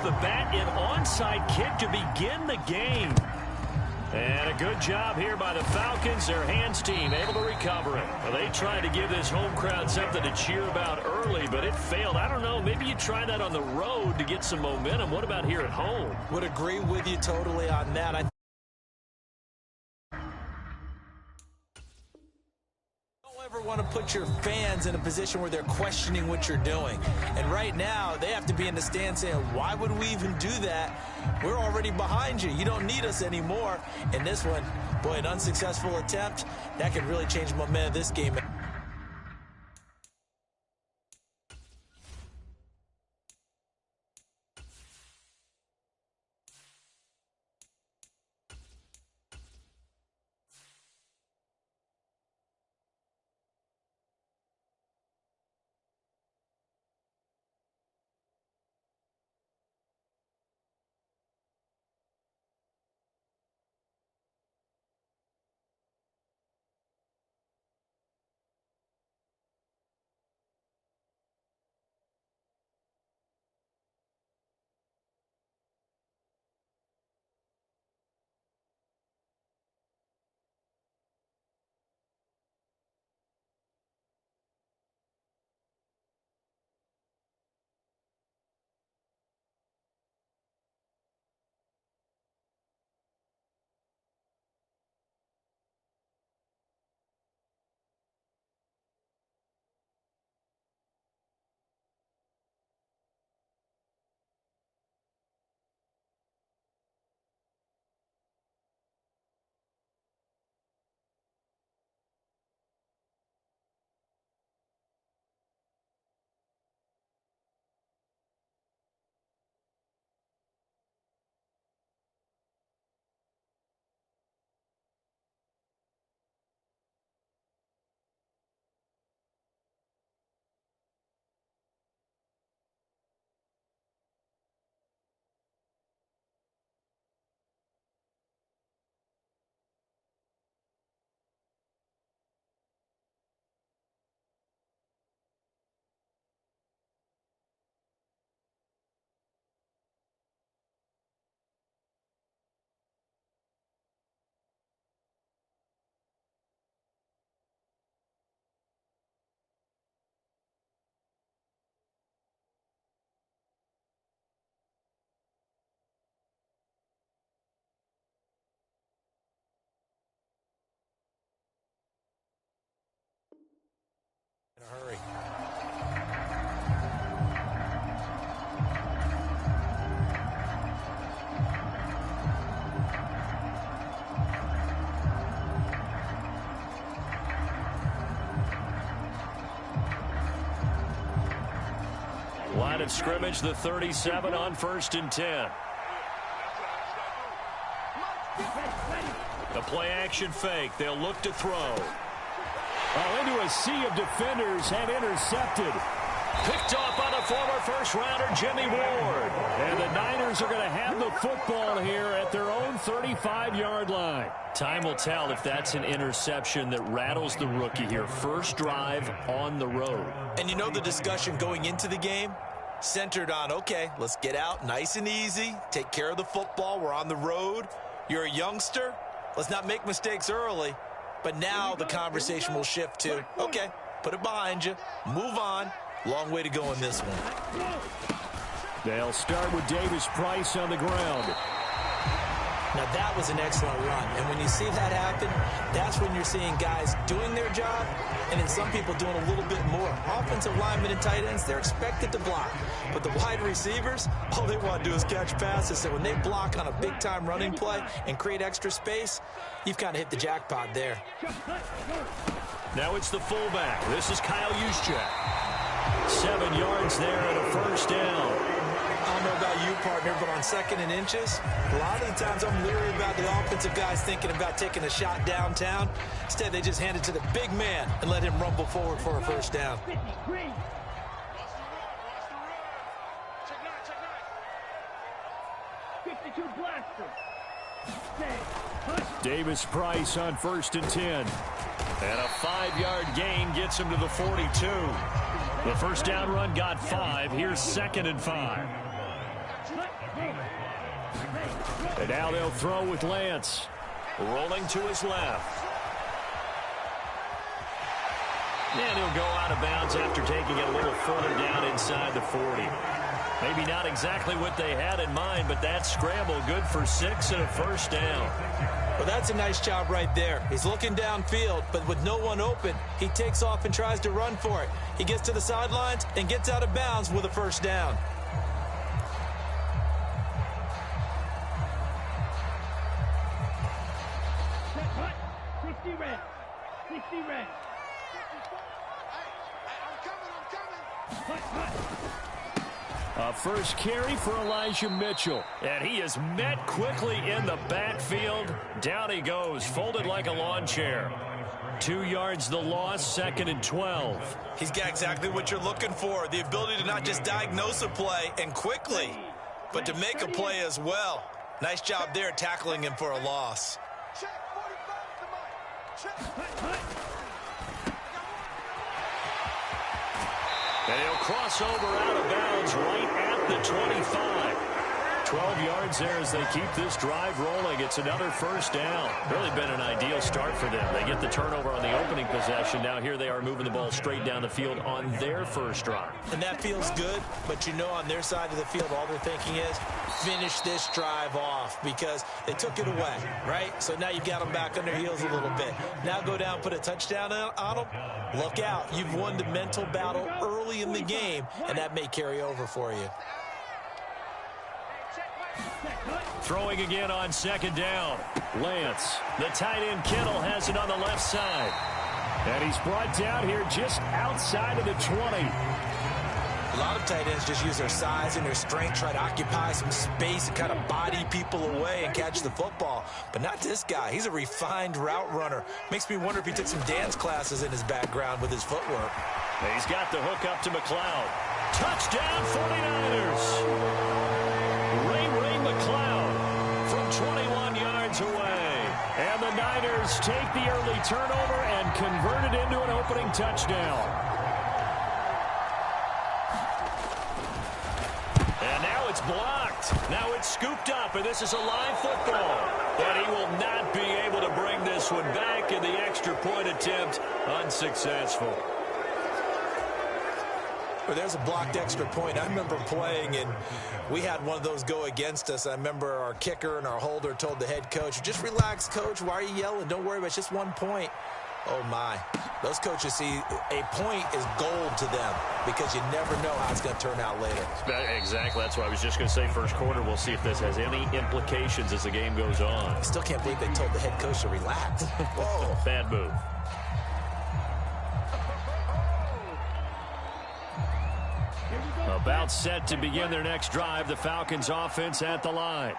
the bat, an onside kick to begin the game. And a good job here by the Falcons, their hands team, able to recover it. Well, they tried to give this home crowd something to cheer about early, but it failed. I don't know, maybe you try that on the road to get some momentum. What about here at home? Would agree with you totally on that. I ever want to put your fans in a position where they're questioning what you're doing. And right now, they have to be in the stand saying, why would we even do that? We're already behind you. You don't need us anymore. And this one, boy, an unsuccessful attempt, that could really change the momentum of this game. In a hurry. Line of scrimmage, the 37 on 1st and 10. The play action fake. They'll look to throw. Into a sea of defenders and intercepted. Picked off by the former first-rounder, Jimmy Ward. And the Niners are going to have the football here at their own 35-yard line. Time will tell if that's an interception that rattles the rookie here. First drive on the road. And you know the discussion going into the game? Centered on, okay, let's get out nice and easy, take care of the football, we're on the road. You're a youngster, let's not make mistakes early. But now the conversation will shift to, okay, put it behind you, move on. Long way to go in this one. They'll start with Davis Price on the ground. Now that was an excellent run. And when you see that happen, that's when you're seeing guys doing their job and then some people doing a little bit more. Offensive linemen and tight ends, they're expected to block. But the wide receivers, all they want to do is catch passes. So when they block on a big-time running play and create extra space, you've kind of hit the jackpot there. Now it's the fullback. This is Kyle Juszczyk. 7 yards there and a first down. I don't know about you, partner, but on 2nd and inches, a lot of the times I'm leery about the offensive guys thinking about taking a shot downtown. Instead, they just hand it to the big man and let him rumble forward for a first down. Davis Price on 1st and 10. And a 5-yard gain gets him to the 42. The first down run got 5. Here's 2nd and 5. And now they'll throw with Lance. Rolling to his left. And he'll go out of bounds after taking it a little further down inside the 40. Maybe not exactly what they had in mind, but that scramble good for 6 and a first down. Well, that's a nice job right there. He's looking downfield, but with no one open, he takes off and tries to run for it. He gets to the sidelines and gets out of bounds with a first down. First carry for Elijah Mitchell. And he is met quickly in the backfield. Down he goes, folded like a lawn chair. 2 yards the loss, 2nd and 12. He's got exactly what you're looking for, the ability to not just diagnose a play and quickly, but to make a play as well. Nice job there tackling him for a loss. And he'll cross over out of bounds right at the 25. 12 yards there as they keep this drive rolling. It's another first down. Really been an ideal start for them. They get the turnover on the opening possession. Now here they are moving the ball straight down the field on their first drive. And that feels good, but you know on their side of the field all they're thinking is finish this drive off because they took it away, right? So now you've got them back on their heels a little bit. Now go down, put a touchdown on them. Look out. You've won the mental battle early in the game, and that may carry over for you. Throwing again on 2nd down. Lance. The tight end Kittle has it on the left side. And he's brought down here just outside of the 20. A lot of tight ends just use their size and their strength, try to occupy some space and kind of body people away and catch the football. But not this guy. He's a refined route runner. Makes me wonder if he took some dance classes in his background with his footwork. He's got the hook up to McLeod. Touchdown 49ers. McLeod from 21 yards away. And the Niners take the early turnover and convert it into an opening touchdown. And now it's blocked. Now it's scooped up, and this is a live football. But he will not be able to bring this one back, and the extra point attempt unsuccessful. Well, there's a blocked extra point. I remember playing, and we had one of those go against us. I remember our kicker and our holder told the head coach, just relax, coach. Why are you yelling? Don't worry about it. It's just 1 point. Oh, my. Those coaches see a point is gold to them because you never know how it's going to turn out later. Exactly. That's what I was just going to say. First quarter, we'll see if this has any implications as the game goes on. I still can't believe they told the head coach to relax. Whoa. Bad move. About set to begin their next drive, the Falcons offense at the line.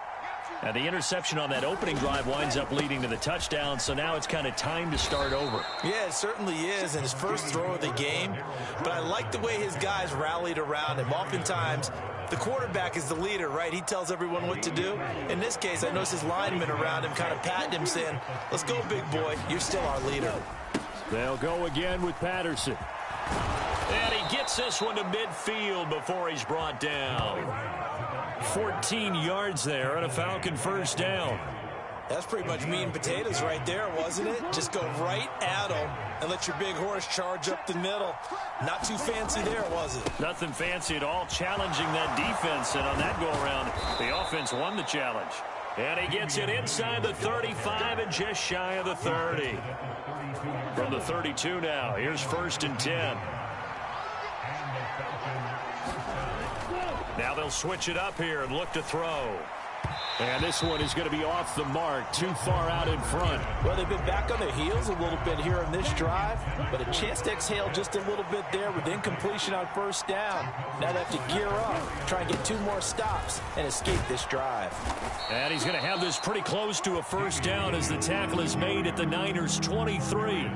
And the interception on that opening drive winds up leading to the touchdown, so now it's kind of time to start over. Yeah, it certainly is, and his first throw of the game. But I like the way his guys rallied around him. Oftentimes, the quarterback is the leader, right? He tells everyone what to do. In this case, I noticed his linemen around him kind of patting him, saying, let's go, big boy. You're still our leader. They'll go again with Patterson. And he gets this one to midfield before he's brought down. 14 yards there and a Falcon first down. That's pretty much meat and potatoes right there, wasn't it? Just go right at him and let your big horse charge up the middle. Not too fancy there, was it? Nothing fancy at all, challenging that defense. And on that go-around, the offense won the challenge. And he gets it inside the 35 and just shy of the 30. From the 32 now, here's 1st and 10. Now they'll switch it up here and look to throw. And this one is going to be off the mark, too far out in front. Well, they've been back on their heels a little bit here in this drive, but a chance to exhale just a little bit there with incompletion on first down. Now they have to gear up, try and get 2 more stops, and escape this drive. And he's going to have this pretty close to a first down as the tackle is made at the Niners' 23.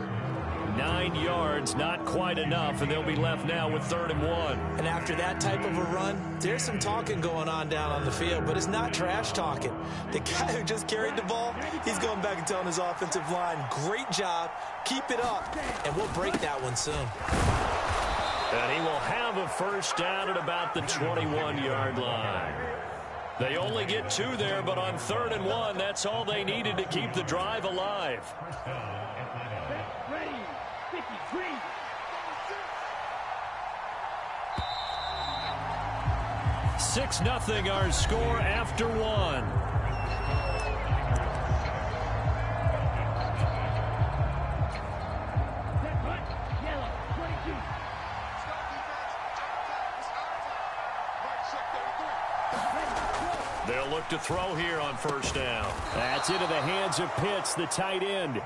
9 yards, not quite enough, and they'll be left now with 3rd and 1. And after that type of a run, there's some talking going on down on the field, but it's not trash talking. The guy who just carried the ball, he's going back and telling his offensive line, great job, keep it up, and we'll break that one soon. And he will have a first down at about the 21-yard line. They only get 2 there, but on 3rd and 1, that's all they needed to keep the drive alive. Ready, 53. 6-0 our score after 1. They'll look to throw here on 1st down. That's into the hands of Pitts, the tight end.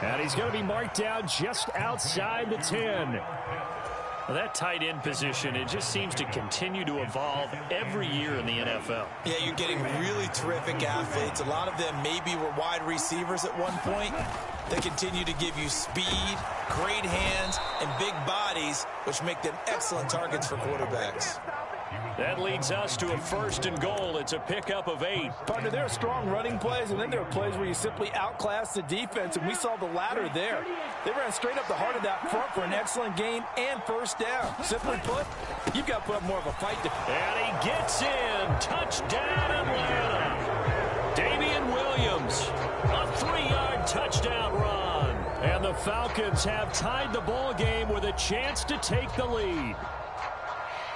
And he's going to be marked down just outside the 10. Well, that tight end position, it just seems to continue to evolve every year in the NFL. Yeah, you're getting really terrific athletes. A lot of them maybe were wide receivers at one point. They continue to give you speed, great hands, and big bodies, which make them excellent targets for quarterbacks. That leads us to a 1st and goal. It's a pickup of 8. Partner, there are strong running plays, and then there are plays where you simply outclass the defense, and we saw the latter there. They ran straight up the heart of that front for an excellent gain and 1st down. Simply put, you've got to put up more of a fight. And he gets in. Touchdown, Atlanta. Damian Williams, a 3-yard touchdown run. And the Falcons have tied the ball game with a chance to take the lead.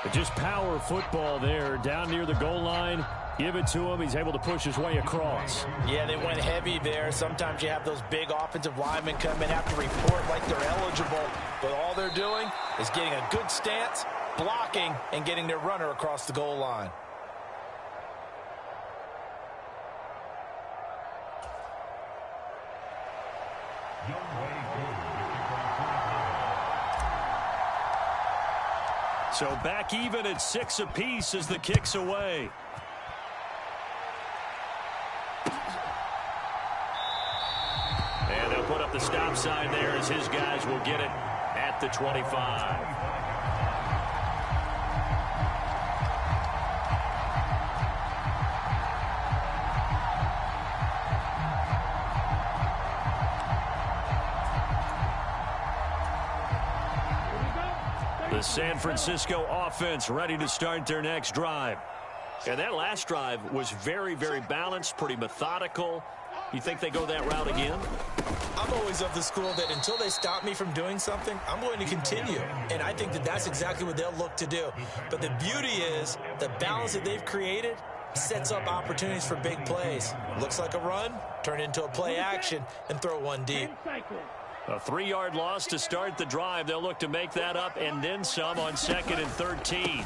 But just power football there, down near the goal line. Give it to him. He's able to push his way across. Yeah, they went heavy there. Sometimes you have those big offensive linemen come in, have to report like they're eligible. But all they're doing is getting a good stance, blocking, and getting their runner across the goal line. So back even at 6 apiece as the kick's away. And they'll put up the stop sign there as his guys will get it at the 25. The San Francisco offense ready to start their next drive. And that last drive was very, very balanced, pretty methodical. You think they go that route again? I'm always of the school that until they stop me from doing something, I'm going to continue. And I think that that's exactly what they'll look to do. But the beauty is the balance that they've created sets up opportunities for big plays. Looks like a run, turn into a play action, and throw one deep. A 3-yard loss to start the drive. They'll look to make that up and then some on 2nd and 13.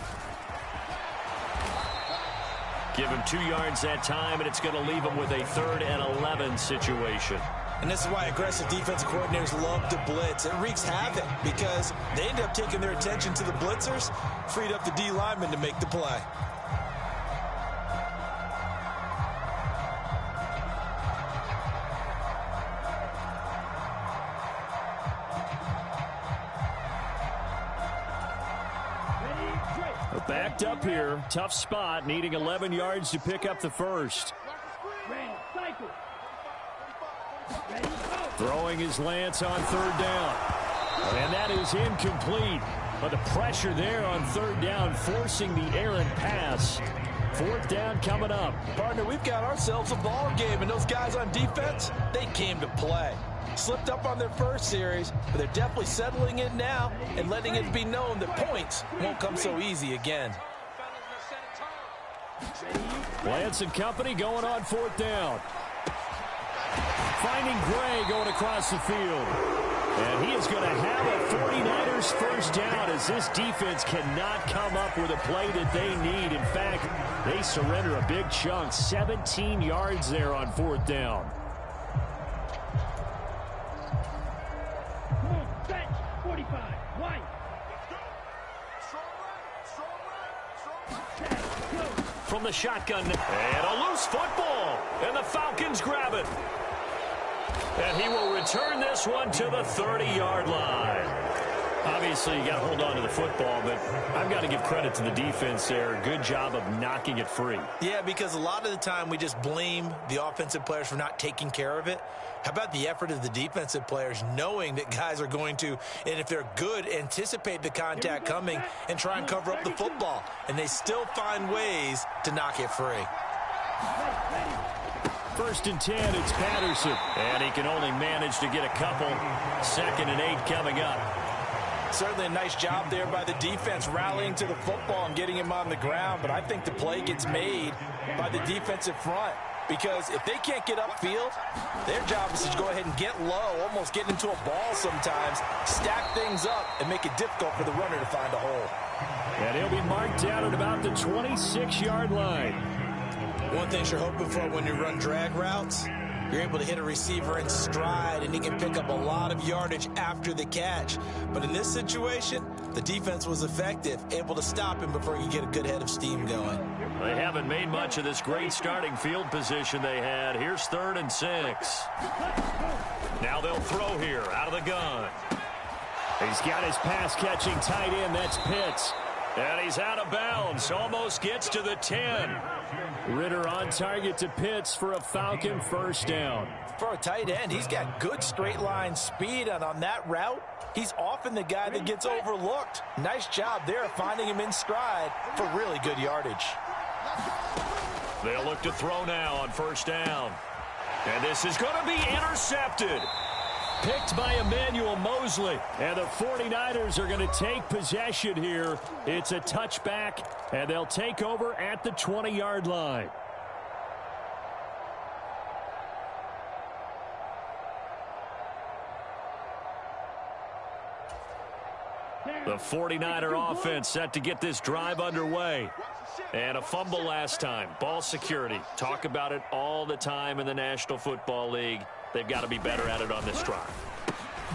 Give him 2 yards that time, and it's going to leave him with a 3rd and 11 situation. And this is why aggressive defensive coordinators love to blitz. It wreaks havoc because they end up taking their attention to the blitzers, freed up the D lineman to make the play. Backed up here, tough spot, needing 11 yards to pick up the 1st. Throwing his lance on 3rd down. And that is incomplete. But the pressure there on 3rd down, forcing the errant pass. 4th down coming up. Partner, we've got ourselves a ball game, and those guys on defense, they came to play. Slipped up on their first series, but they're definitely settling in now and letting it be known that points won't come so easy again. Lance and company going on 4th down. Finding Gray going across the field. And he is going to have a 49ers 1st down as this defense cannot come up with a play that they need. In fact, they surrender a big chunk, 17 yards there on 4th down. From the shotgun, and a loose football, and the Falcons grab it. And he will return this one to the 30-yard line. Obviously, you got to hold on to the football, but I've got to give credit to the defense there. Good job of knocking it free. Yeah, because a lot of the time we just blame the offensive players for not taking care of it. How about the effort of the defensive players knowing that guys are going to, and if they're good, anticipate the contact coming and try and cover up the football. And they still find ways to knock it free. First and 10, it's Patterson. And he can only manage to get a couple. 2nd and 8 coming up. Certainly a nice job there by the defense rallying to the football and getting him on the ground. But I think the play gets made by the defensive front. Because if they can't get upfield, their job is to go ahead and get low, almost get into a ball sometimes, stack things up, and make it difficult for the runner to find a hole. And he'll be marked down at about the 26-yard line. One thing you're hoping for when you run drag routes, you're able to hit a receiver in stride, and he can pick up a lot of yardage after the catch. But in this situation, the defense was effective, able to stop him before he could get a good head of steam going. They haven't made much of this great starting field position they had. Here's 3rd and 6. Now they'll throw here out of the gun. He's got his pass-catching tight end. That's Pitts. And he's out of bounds. Almost gets to the 10. Ritter on target to Pitts for a Falcon first down. For a tight end, he's got good straight line speed, and on that route, he's often the guy that gets overlooked. Nice job there finding him in stride for really good yardage. They'll look to throw now on first down. And this is going to be intercepted. Picked by Emmanuel Mosley. And the 49ers are going to take possession here. It's a touchback, and they'll take over at the 20-yard line. The 49er offense set to get this drive underway. And a fumble last time. Ball security. Talk about it all the time in the National Football League. They've got to be better at it on this drive.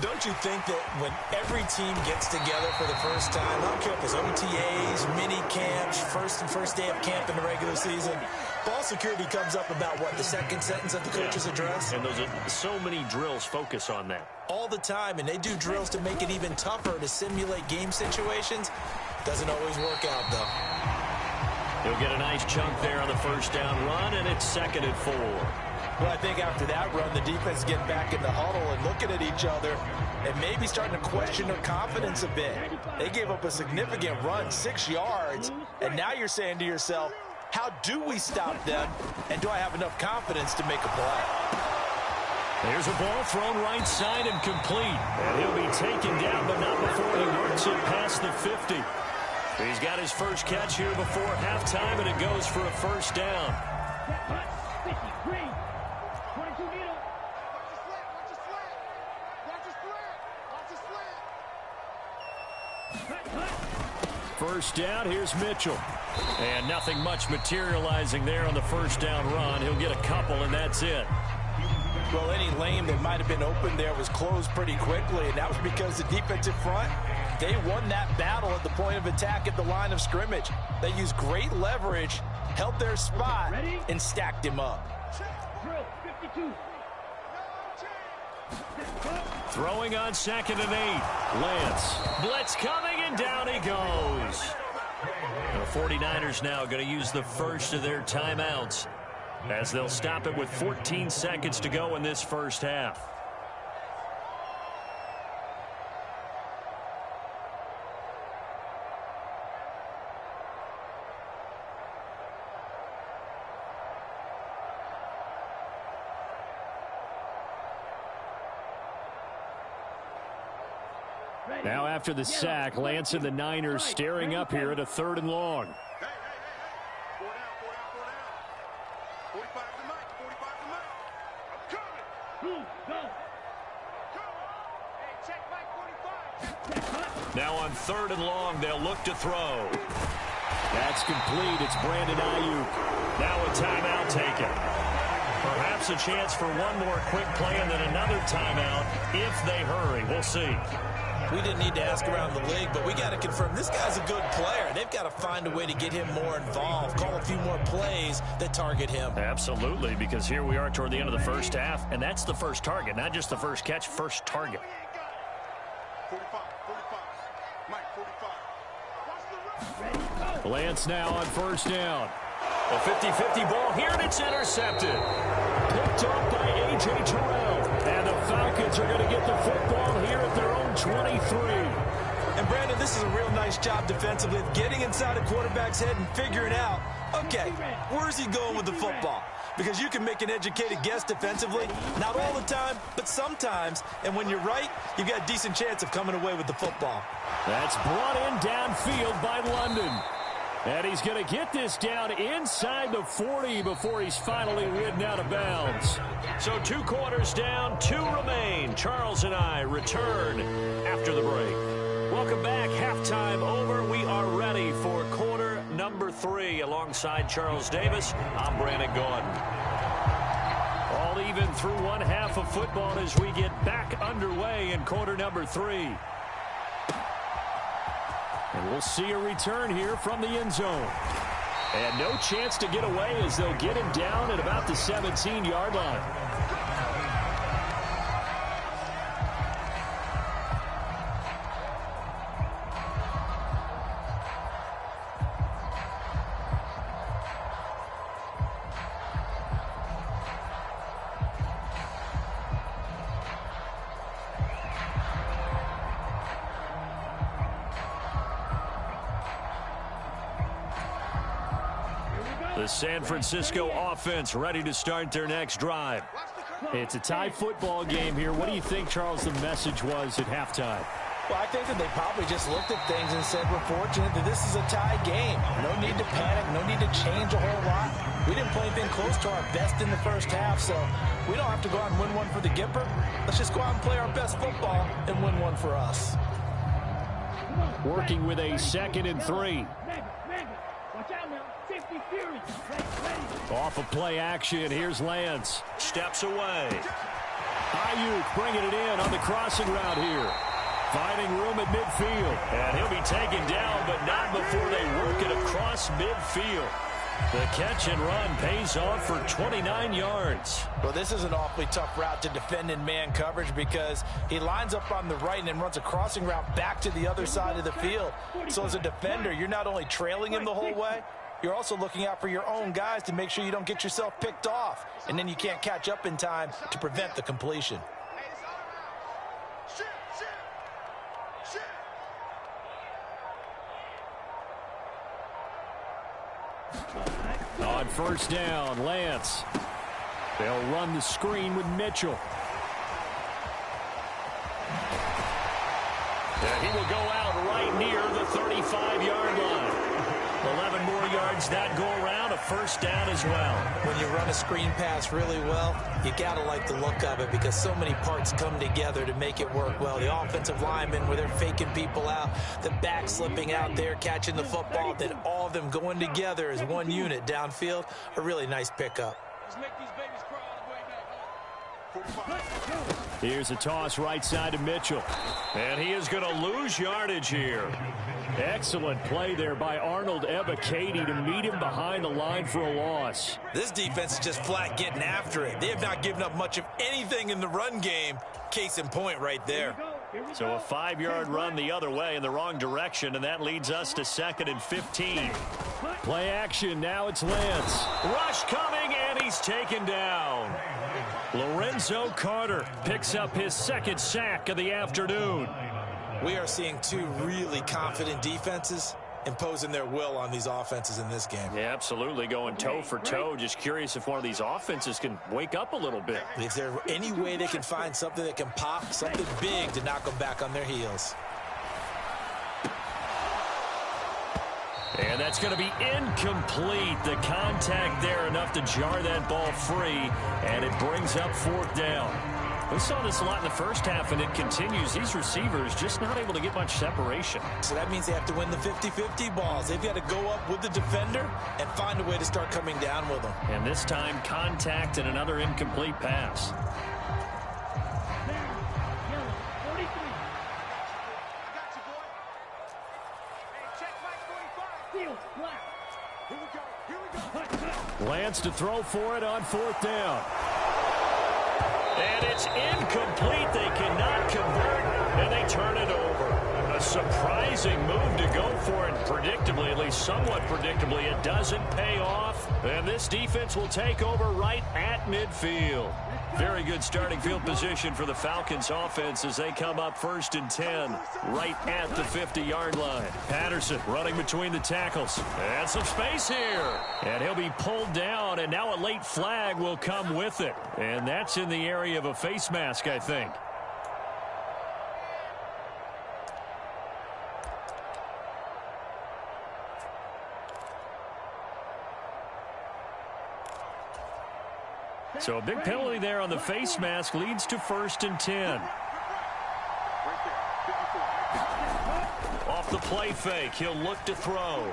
Don't you think that when every team gets together for the first time, I don't care if it's OTAs, mini camps, first day of camp in the regular season, ball security comes up about what, the second sentence of the coach's address? And those are so many drills focus on that. All the time, and they do drills to make it even tougher to simulate game situations. Doesn't always work out, though. He'll get a nice chunk there on the first down run, and it's 2nd and 4. Well, I think after that run, the defense getting back in the huddle and looking at each other and maybe starting to question their confidence a bit. They gave up a significant run, 6 yards, and now you're saying to yourself, how do we stop them, and do I have enough confidence to make a play? There's a ball thrown right side and complete. And he'll be taken down, but not before he works it past the 50. He's got his first catch here before halftime, and it goes for a first down. First down, here's Mitchell. And nothing much materializing there on the first down run. He'll get a couple, and that's it. Well, any lane that might have been open there was closed pretty quickly, and that was because the defensive front, they won that battle at the point of attack at the line of scrimmage. They used great leverage, held their spot, and stacked him up. Throwing on 2nd and 8. Lance. Blitz coming, and down he goes. The 49ers now going to use the first of their timeouts as they'll stop it with 14 seconds to go in this first half. Now after the sack, Lance and the Niners staring up here at a 3rd and long. Now on 3rd and long, they'll look to throw. That's complete. It's Brandon Ayuk. Now a timeout taken. Perhaps a chance for one more quick play and then another timeout if they hurry. We'll see. We didn't need to ask around the league, but we got to confirm this guy's a good player. They've got to find a way to get him more involved, call a few more plays that target him. Absolutely, because here we are toward the end of the first half, and that's the first target, not just the first catch, first target. 45. Lance now on first down. A 50-50 ball here, and it's intercepted. Picked up by A.J. Terrell. And the Falcons are going to get the football here at their own 23. And, Brandon, this is a real nice job defensively of getting inside a quarterback's head and figuring out Okay, where's he going with the football? Because you can make an educated guess defensively, not all the time, but sometimes. And when you're right, you've got a decent chance of coming away with the football. That's brought in downfield by London. And he's going to get this down inside the 40 before he's finally ridden out of bounds. So 2 quarters down, 2 remain. Charles and I return after the break. Welcome back. Halftime over. We are ready for quarter number 3. Alongside Charles Davis, I'm Brandon Gordon. All even through one half of football as we get back underway in quarter number 3. And we'll see a return here from the end zone. And no chance to get away as they'll get him down at about the 17-yard line. The San Francisco offense ready to start their next drive. It's a tie football game here. What do you think, Charles, the message was at halftime? Well, I think that they probably just looked at things and said, we're fortunate that this is a tie game. No need to panic, no need to change a whole lot. We didn't play anything close to our best in the first half, so we don't have to go out and win one for the Gipper. Let's just go out and play our best football and win one for us. Working with a 2nd and 3. Off of play action, here's Lance. Steps away. Ayuk bringing it in on the crossing route here. Finding room at midfield. And he'll be taken down, but not before they work it across midfield. The catch and run pays off for 29 yards. Well, this is an awfully tough route to defend in man coverage because he lines up on the right and then runs a crossing route back to the other side of the field. So as a defender, you're not only trailing him the whole way, you're also looking out for your own guys to make sure you don't get yourself picked off. And then you can't catch up in time to prevent the completion. On first down, Lance. They'll run the screen with Mitchell. And he will go out right near the 35-yard line. 11 more yards that go around, a first down as well. When you run a screen pass really well, you got to like the look of it because so many parts come together to make it work well. The offensive linemen where they're faking people out, the back slipping out there, catching the football, then all of them going together as one unit downfield, a really nice pickup. Here's a toss right side to Mitchell. And he is going to lose yardage here. Excellent play there by Arnold Ebiketie to meet him behind the line for a loss. This defense is just flat getting after it. They have not given up much of anything in the run game. Case in point right there. So a 5-yard run the other way in the wrong direction, and that leads us to 2nd and 15. Play action, now it's Lance. Rush coming, and he's taken down. Lorenzo Carter picks up his 2nd sack of the afternoon. We are seeing 2 really confident defenses imposing their will on these offenses in this game. Yeah, absolutely, going toe for toe. Just curious if one of these offenses can wake up a little bit. Is there any way they can find something that can pop, something big to knock them back on their heels? And that's going to be incomplete. The contact there enough to jar that ball free, and it brings up 4th down. We saw this a lot in the first half, and it continues. These receivers just not able to get much separation. So that means they have to win the 50-50 balls. They've got to go up with the defender and find a way to start coming down with them. And this time, contact and another incomplete pass. Lance to throw for it on 4th down. And it's incomplete. They cannot convert, and they turn it over. A surprising move to go for it predictably, at least somewhat predictably. It doesn't pay off, and this defense will take over right at midfield. Very good starting field position for the Falcons offense as they come up 1st and 10 right at the 50-yard line. Patterson running between the tackles. And some space here. And he'll be pulled down, and now a late flag will come with it. And that's in the area of a face mask, I think. So a big penalty there on the face mask leads to 1st and 10. Off the play fake, he'll look to throw.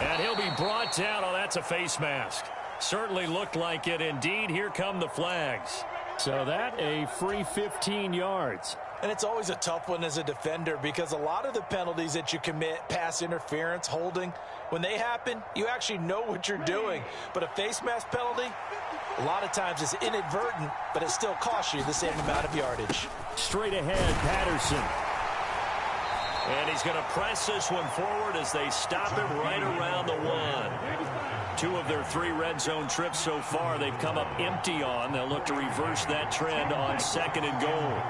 And he'll be brought down. Oh, that's a face mask. Certainly looked like it. Indeed, here come the flags. So that a free 15 yards. And it's always a tough one as a defender because a lot of the penalties that you commit, pass interference, holding, when they happen, you actually know what you're doing. But a face mask penalty, a lot of times it's inadvertent, but it still costs you the same amount of yardage. Straight ahead, Patterson. And he's going to press this one forward as they stop him right around the 1. 2 of their 3 red zone trips so far they've come up empty on. They'll look to reverse that trend on 2nd and goal.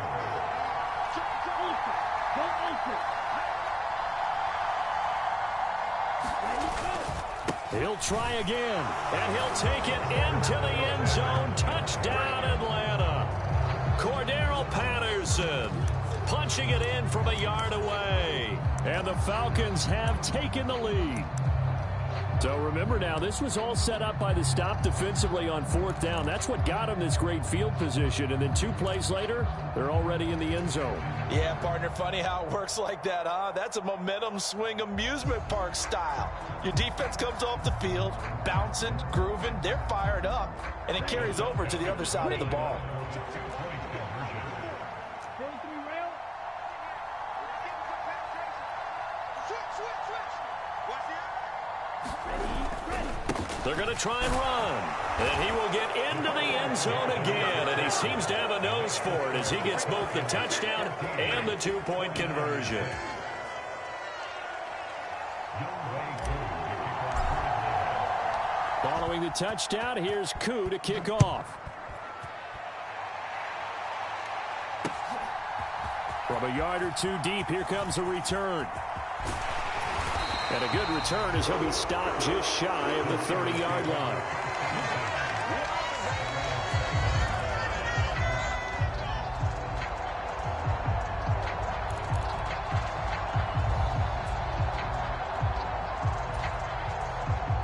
He'll try again. And he'll take it into the end zone. Touchdown, Atlanta. Cordero Patterson punching it in from a yard away. And the Falcons have taken the lead. So remember now, this was all set up by the stop defensively on 4th down. That's what got them this great field position. And then 2 plays later, they're already in the end zone. Yeah, partner, funny how it works like that, huh? That's a momentum swing amusement park style. Your defense comes off the field, bouncing, grooving, they're fired up, and it carries over to the other side of the ball. They're going to try and run. And he will get into the end zone again. And he seems to have a nose for it as he gets both the touchdown and the 2-point conversion. Following the touchdown, here's Koo to kick off. From a yard or 2 deep, here comes a return. And a good return as he'll be stopped just shy of the 30-yard line.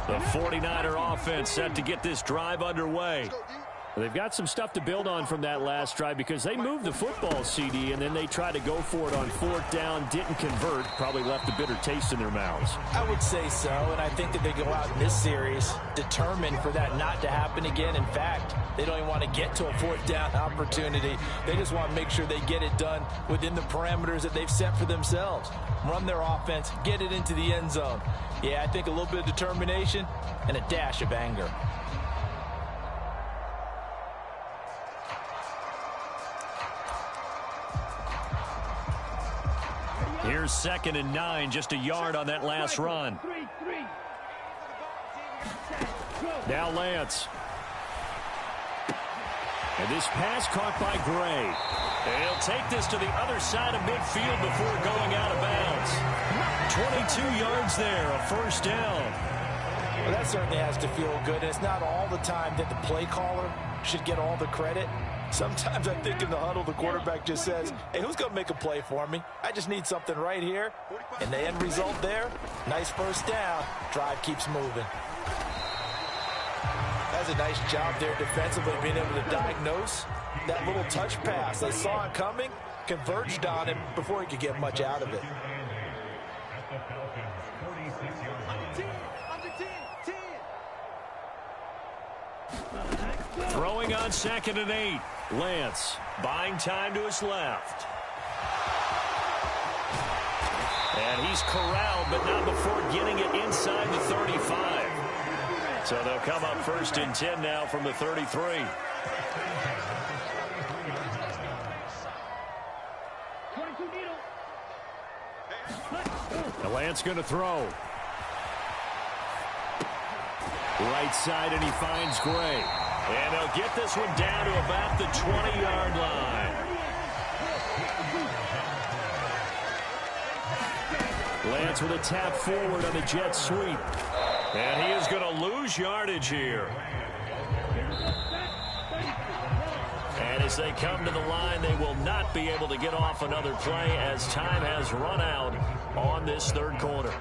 The 49er offense set to get this drive underway. They've got some stuff to build on from that last drive because they moved the football, CD, and then they tried to go for it on 4th down, didn't convert, probably left a bitter taste in their mouths. I would say so, and I think that they go out in this series determined for that not to happen again. In fact, they don't even want to get to a 4th down opportunity. They just want to make sure they get it done within the parameters that they've set for themselves. Run their offense, get it into the end zone. Yeah, I think a little bit of determination and a dash of anger. Here's 2nd and 9, just a yard on that last run. Now Lance. And this pass caught by Gray. And he'll take this to the other side of midfield before going out of bounds. 22 yards there, a 1st down. Well, that certainly has to feel good. It's not all the time that the play caller should get all the credit. Sometimes I think in the huddle, the quarterback just says, hey, who's going to make a play for me? I just need something right here. And the end result there, nice 1st down. Drive keeps moving. That's a nice job there defensively, being able to diagnose that little touch pass. They saw it coming, converged on him before he could get much out of it. Throwing on 2nd and 8. Lance buying time to his left. And he's corralled, but not before getting it inside the 35. So they'll come up 1st and 10 now from the 33. Lance going to throw. Right side, and he finds Gray. And they'll get this one down to about the 20-yard line. Lance with a tap forward on the jet sweep. And he is going to lose yardage here. And as they come to the line, they will not be able to get off another play as time has run out on this third quarter.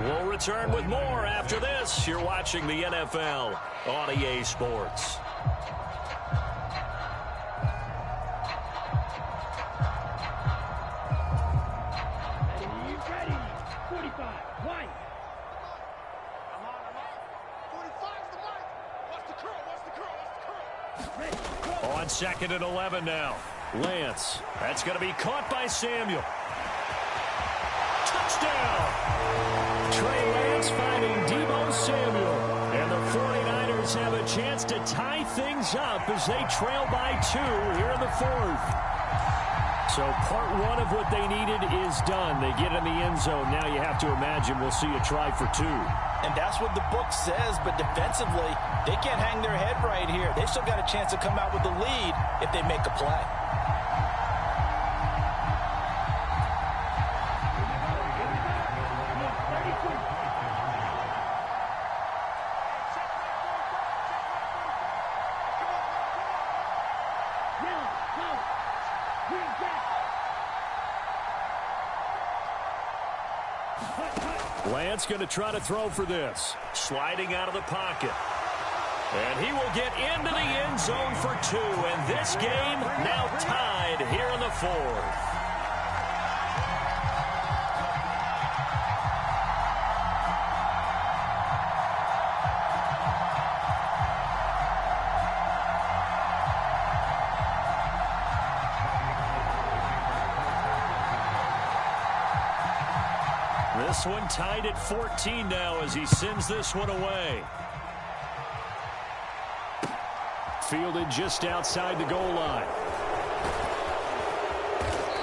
We'll return with more after this. You're watching the NFL on EA Sports. On 2nd and 11 now. Lance. That's going to be caught by Samuel. Touchdown! Trey Lance finding Deebo Samuel. And the 49ers have a chance to tie things up as they trail by 2 here in the fourth. So part one of what they needed is done. They get in the end zone. Now you have to imagine we'll see a try for 2. And that's what the book says, but defensively, they can't hang their head right here. They still got a chance to come out with the lead if they make a play. Lance going to try to throw for this. Sliding out of the pocket. And he will get into the end zone for 2. And this game now tied here in the fourth. This one tied at 14 now as he sends this one away. Fielded just outside the goal line.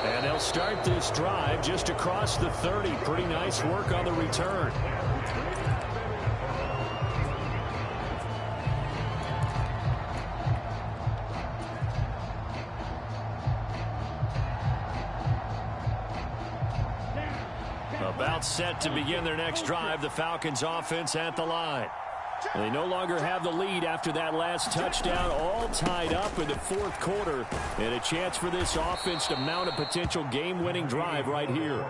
And they'll start this drive just across the 30. Pretty nice work on the return. About set to begin their next drive. The Falcons offense at the line. They no longer have the lead after that last touchdown, all tied up in the fourth quarter. And a chance for this offense to mount a potential game-winning drive right here.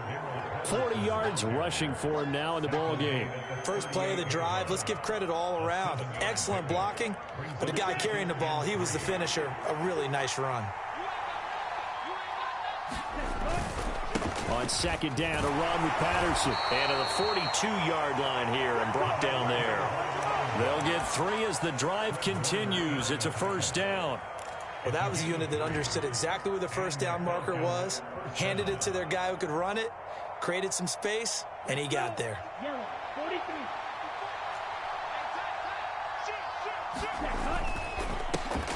40 yards rushing for him now in the ball game. First play of the drive, let's give credit all around. Excellent blocking, but the guy carrying the ball, he was the finisher. A really nice run. On 2nd down, a run with Patterson. And to the 42-yard line here and brought down there. They'll get 3 as the drive continues. It's a first down. Well, that was a unit that understood exactly where the first down marker was, handed it to their guy who could run it, created some space, and he got there.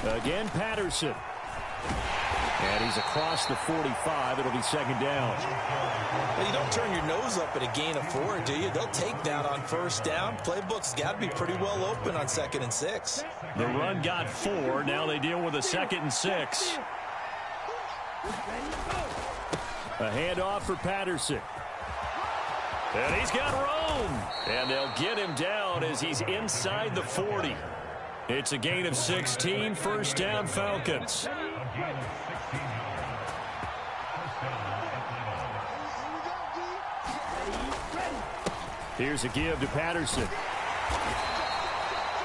Again, Patterson. And he's across the 45. It'll be 2nd down. Well, you don't turn your nose up at a gain of 4, do you? They'll take that on first down. Playbook's got to be pretty well open on 2nd and 6. The run got 4. Now they deal with a 2nd and 6. A handoff for Patterson. And he's got room. And they'll get him down as he's inside the 40. It's a gain of 16. First down, Falcons. Here's a give to Patterson.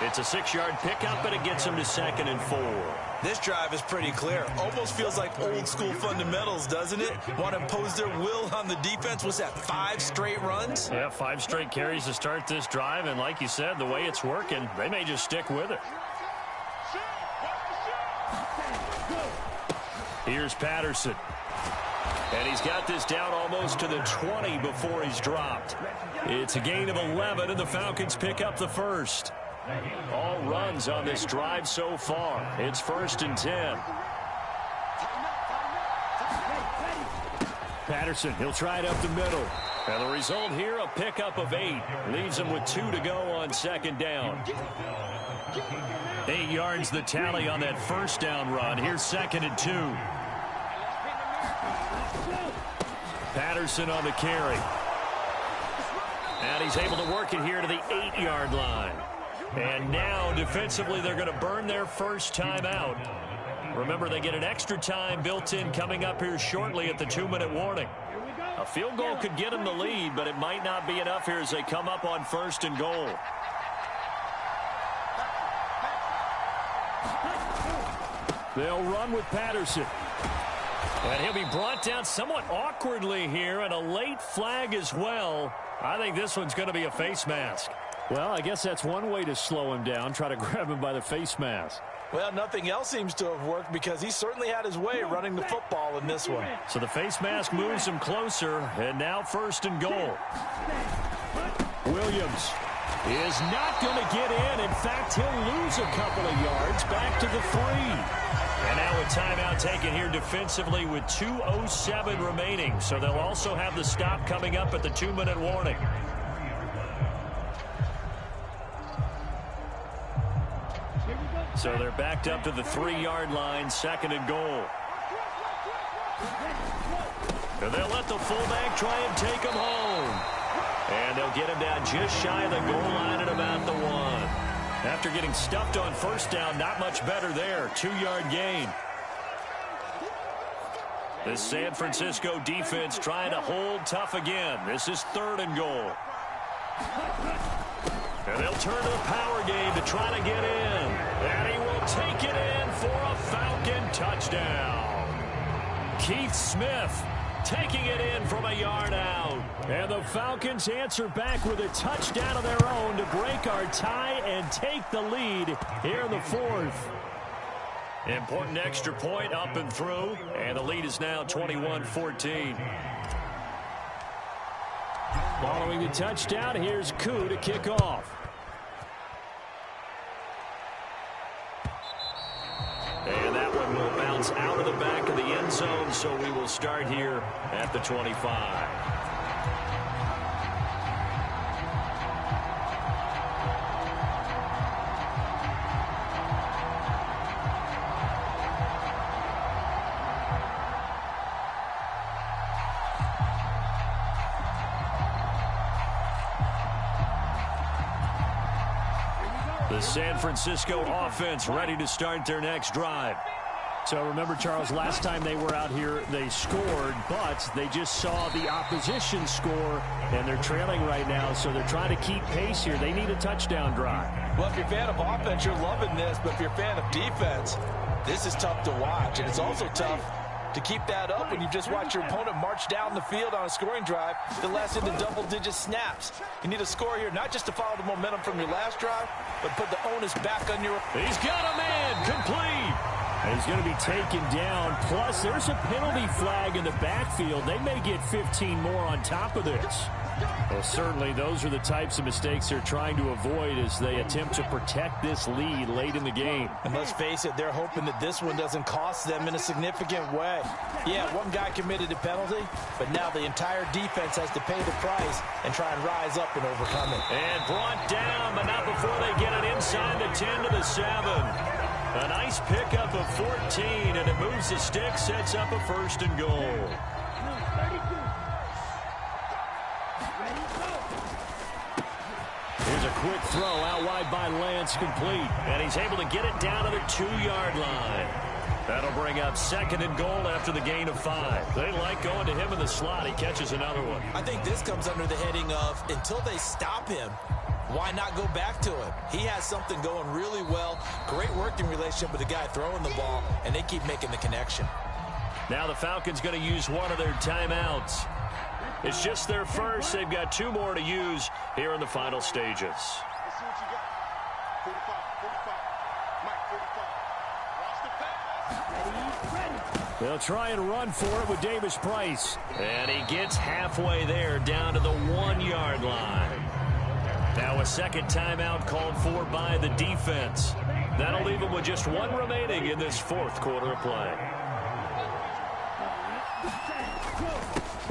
It's a 6-yard pickup, and it gets him to 2nd and 4. This drive is pretty clear. Almost feels like old school fundamentals, doesn't it? Want to impose their will on the defense. What's that, 5 straight runs? Yeah, 5 straight carries to start this drive, and like you said, the way it's working, they may just stick with it. Here's Patterson. And he's got this down almost to the 20 before he's dropped. It's a gain of 11, and the Falcons pick up the first. All runs on this drive so far. It's 1st and 10. Patterson, he'll try it up the middle. And the result here, a pickup of 8. Leaves them with 2 to go on second down. 8 yards the tally on that first down run. Here's 2nd and 2. Patterson on the carry. And he's able to work it here to the 8-yard line. And now, defensively, they're going to burn their first time out. Remember, they get an extra time built in coming up here shortly at the 2-minute warning. A field goal could get them the lead, but it might not be enough here as they come up on 1st and goal. They'll run with Patterson. And he'll be brought down somewhat awkwardly here, and a late flag as well. I think this one's going to be a face mask. Well, I guess that's one way to slow him down, try to grab him by the face mask. Well, nothing else seems to have worked because he certainly had his way running the football in this one. So the face mask moves him closer, and now 1st and goal. Williams is not going to get in. In fact, he'll lose a couple of yards back to the 3. And now a timeout taken here defensively with 2:07 remaining. So they'll also have the stop coming up at the 2-minute warning. So they're backed up to the 3-yard line, 2nd and goal. And they'll let the fullback try and take him home. And they'll get him down just shy of the goal line at about the 1. After getting stuffed on 1st down, not much better there. 2-yard gain. The San Francisco defense trying to hold tough again. This is 3rd and goal. And they'll turn to the power game to try to get in. And he will take it in for a Falcon touchdown. Keith Smith taking it in from a yard out. And the Falcons answer back with a touchdown of their own to break our tie and take the lead here in the 4th. Important extra point up and through. And the lead is now 21-14. Following the touchdown, here's Koo to kick off. And that one will bounce out of the back of the end zone, so we will start here at the 25. The San Francisco offense ready to start their next drive. So remember, Charles, last time they were out here, they scored, but they just saw the opposition score, and they're trailing right now, so they're trying to keep pace here. They need a touchdown drive. Well, if you're a fan of offense, you're loving this, but if you're a fan of defense, this is tough to watch, and it's also tough to keep that up when you just watch your opponent march down the field on a scoring drive that lasts into double-digit snaps. You need a score here, not just to follow the momentum from your last drive, but put the onus back on your... He's got a man complete. He's going to be taken down. Plus, there's a penalty flag in the backfield. They may get 15 more on top of this. Well, certainly those are the types of mistakes they're trying to avoid as they attempt to protect this lead late in the game. And let's face it, they're hoping that this one doesn't cost them in a significant way. Yeah, one guy committed a penalty, but now the entire defense has to pay the price and try and rise up and overcome it. And brought down, but not before they get it inside the 10 to the 7. A nice pickup of 14, and it moves the stick, sets up a 1st and goal. Here's a quick throw out wide by Lance, complete. And he's able to get it down to the 2-yard line. That'll bring up 2nd and goal after the gain of 5. They like going to him in the slot. He catches another one. I think this comes under the heading of until they stop him, why not go back to him? He has something going really well. Great working relationship with the guy throwing the ball, and they keep making the connection. Now the Falcons going to use one of their timeouts. It's just their first. They've got 2 more to use here in the final stages. Let's see what you got. 45. Watch the pass. They'll try and run for it with Davis Price. And he gets halfway there, down to the 1-yard line. Now a second timeout called for by the defense. That'll leave them with just 1 remaining in this 4th quarter of play.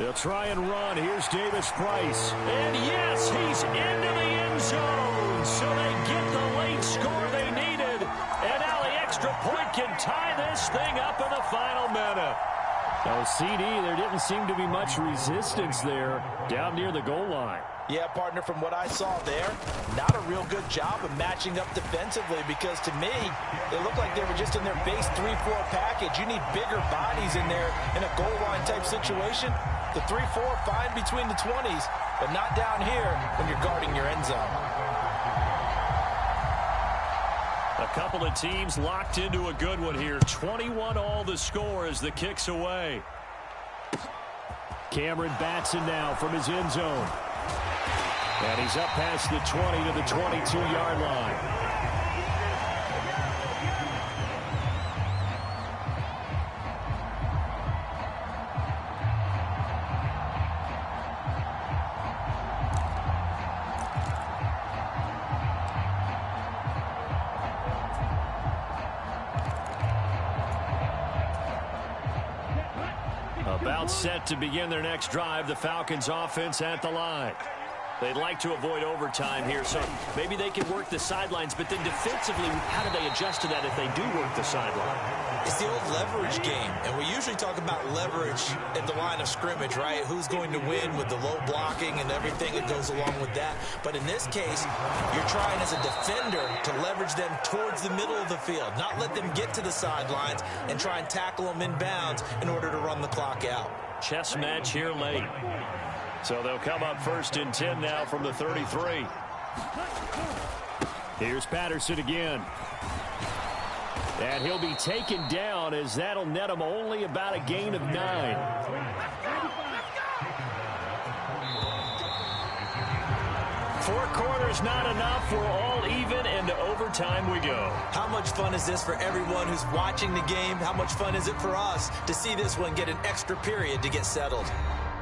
They'll try and run. Here's Davis Price. And yes, he's into the end zone. So they get the late score they needed. And now the extra point can tie this thing up in the final minute. Oh, CD, there didn't seem to be much resistance there down near the goal line. Yeah, partner, from what I saw there, not a real good job of matching up defensively because to me, it looked like they were just in their base 3-4 package. You need bigger bodies in there in a goal line type situation. The 3-4 fine between the 20s, but not down here when you're guarding your end zone. A couple of teams locked into a good one here. 21 all the score as the kick's away. Cameron Batson now from his end zone. And he's up past the 20 to the 22-yard line. About set to begin their next drive, the Falcons offense at the line. They'd like to avoid overtime here, so maybe they can work the sidelines, but then defensively, how do they adjust to that if they do work the sideline? It's the old leverage game, and we usually talk about leverage at the line of scrimmage, right? Who's going to win with the low blocking and everything that goes along with that. But in this case, you're trying as a defender to leverage them towards the middle of the field, not let them get to the sidelines and try and tackle them in bounds in order to run the clock out. Chess match here late. So they'll come up 1st and 10 now from the 33. Here's Patterson again. And he'll be taken down as that'll net him only about a gain of 9. Four quarters not enough. We're all even, and to overtime we go. How much fun is this for everyone who's watching the game? How much fun is it for us to see this one get an extra period to get settled?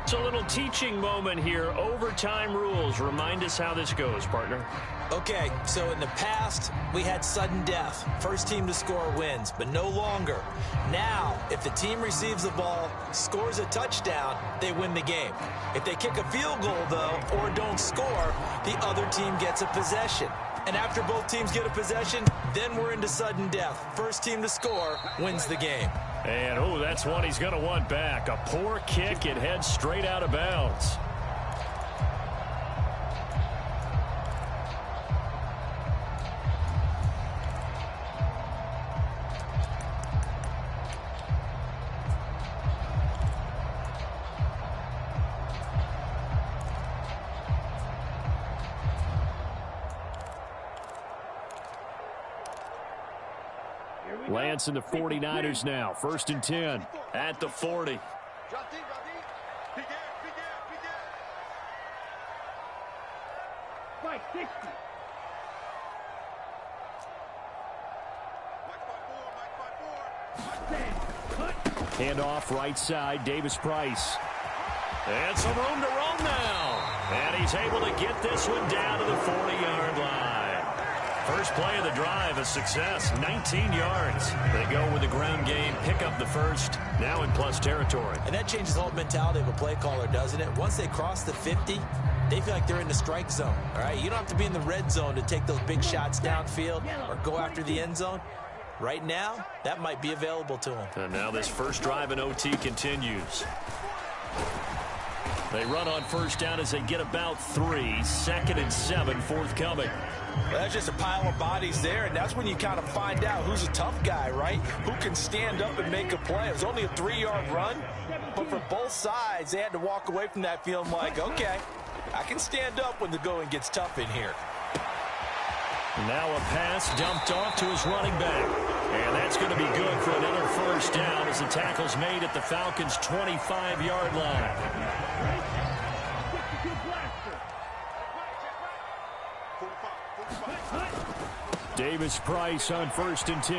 It's a little teaching moment here. Overtime rules. Remind us how this goes, partner. Okay, so in the past, we had sudden death. First team to score wins, but no longer. Now, if the team receives the ball, scores a touchdown, they win the game. If they kick a field goal, though, or don't score, the other team gets a possession. And after both teams get a possession, then we're into sudden death. First team to score wins the game. And, oh, that's one he's going to want back. A poor kick. It heads straight out of bounds. Lance and the 49ers now. 1st and 10. At the 40. Handoff right side, Davis Price. And some room to roam now. And he's able to get this one down to the 40-yard line. First play of the drive, a success, 19 yards. They go with the ground game, pick up the first, now in plus territory. And that changes the whole mentality of a play caller, doesn't it? Once they cross the 50, they feel like they're in the strike zone, all right? You don't have to be in the red zone to take those big shots downfield or go after the end zone. Right now, that might be available to them. And now this first drive in OT continues. They run on first down as they get about 3. 2nd and 7 forthcoming. Well, that's just a pile of bodies there, and that's when you kind of find out who's a tough guy, right? Who can stand up and make a play. It was only a 3-yard run, but for both sides, they had to walk away from that feeling like, okay, I can stand up when the going gets tough in here. Now a pass dumped off to his running back. And that's going to be good for another first down as the tackle's made at the Falcons' 25-yard line. Davis Price on 1st and 10.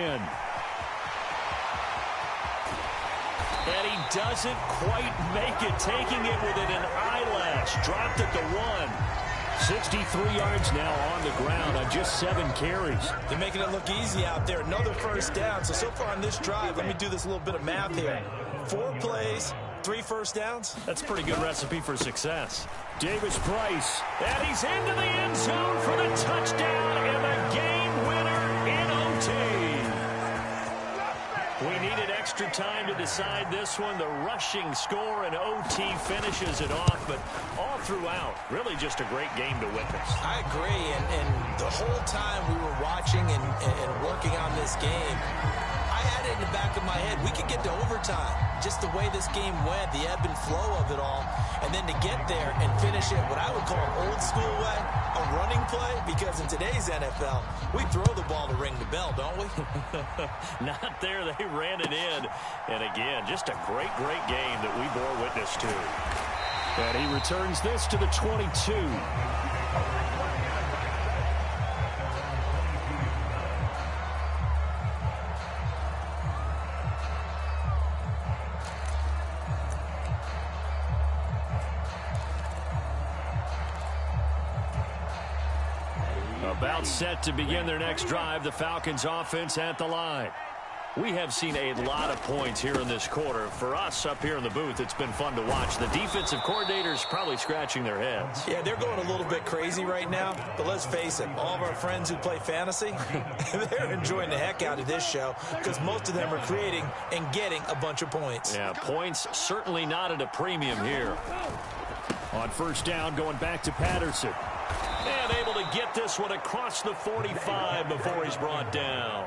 And he doesn't quite make it, taking it within an eyelash. Dropped at the 1. 63 yards now on the ground on just 7 carries. They're making it look easy out there. Another first down. So far on this drive, let me do this little bit of math here. 4 plays, 3 first downs? That's a pretty good recipe for success. Davis Price. And he's into the end zone for the touchdown and the game winner in OT. We needed extra time to decide this one. The rushing score in OT finishes it off, but all throughout, really just a great game to witness. I agree, and the whole time we were watching and working on this game, I had it in the back of my head. We could get to overtime. Just the way this game went, the ebb and flow of it all, and then to get there and finish it what I would call an old school way, a running play, because in today's NFL, we throw the ball to ring the bell, don't we? Not there. They ran it in. And again, just a great, great game that we bore witness to. And he returns this to the 22. About set to begin their next drive, the Falcons offense at the line. We have seen a lot of points here in this quarter. For us up here in the booth, it's been fun to watch. The defensive coordinators probably scratching their heads. Yeah, they're going a little bit crazy right now, but let's face it, all of our friends who play fantasy, they're enjoying the heck out of this show because most of them are creating and getting a bunch of points. Yeah, points certainly not at a premium here. On first down, going back to Patterson. And able to get this one across the 45 before he's brought down.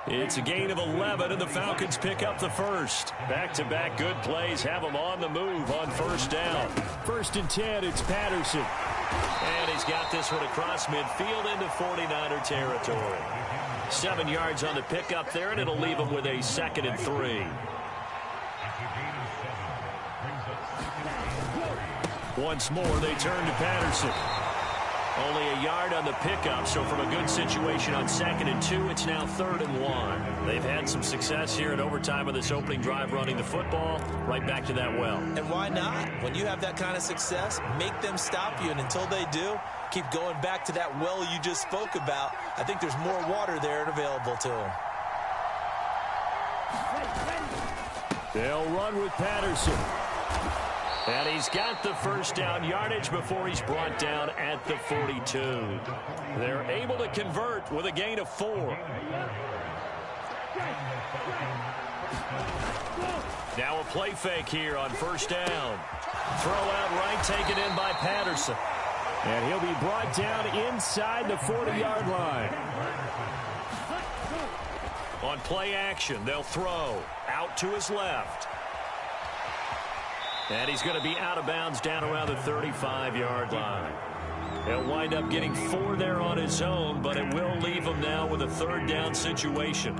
It's a gain of 11, and the Falcons pick up the first. Back-to-back good plays have them on the move on first down. 1st and 10, it's Patterson. And he's got this one across midfield into 49er territory. 7 yards on the pickup there, and it'll leave him with a 2nd and 3. Once more, they turn to Patterson. Only a yard on the pickup, so from a good situation on 2nd and 2, it's now 3rd and 1. They've had some success here in overtime of this opening drive running the football. Right back to that well. And why not? When you have that kind of success, make them stop you, and until they do, keep going back to that well you just spoke about. I think there's more water there and available to them. They'll run with Patterson. And he's got the first down yardage before he's brought down at the 42. They're able to convert with a gain of 4. Now a play fake here on first down. Throw out right, taken in by Patterson. And he'll be brought down inside the 40-yard line. On play action, they'll throw out to his left. And he's going to be out of bounds down around the 35-yard line. He'll wind up getting 4 there on his own, but it will leave him now with a 3rd down situation.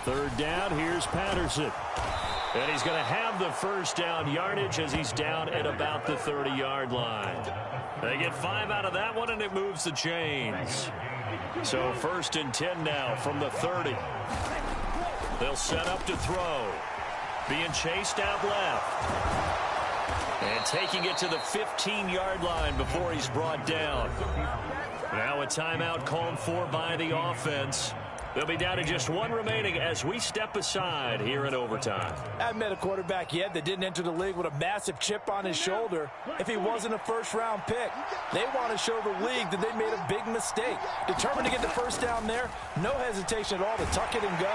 Third down, here's Patterson. And he's going to have the first down yardage as he's down at about the 30-yard line. They get 5 out of that one, and it moves the chains. So 1st and 10 now from the 30. They'll set up to throw. Being chased out left. And taking it to the 15-yard line before he's brought down. Now a timeout called for by the offense. They'll be down to just 1 remaining as we step aside here in overtime. I haven't met a quarterback yet that didn't enter the league with a massive chip on his shoulder if he wasn't a first-round pick. They want to show the league that they made a big mistake. Determined to get the first down there, no hesitation at all to tuck it and go.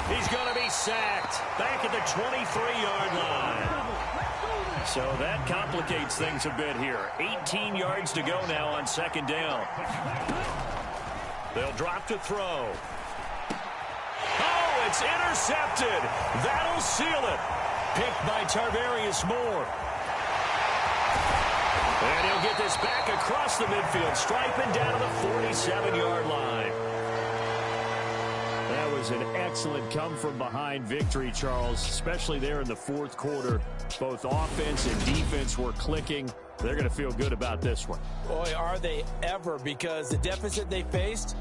He's going to be sacked back at the 23-yard line. So that complicates things a bit here. 18 yards to go now on 2nd down. They'll drop to throw. Oh, it's intercepted. That'll seal it. Picked by Tarvarius Moore. And he'll get this back across the midfield, striping down to the 47-yard line. That was an excellent come-from-behind victory, Charles, especially there in the 4th quarter. Both offense and defense were clicking. They're going to feel good about this one. Boy, are they ever, because the deficit they faced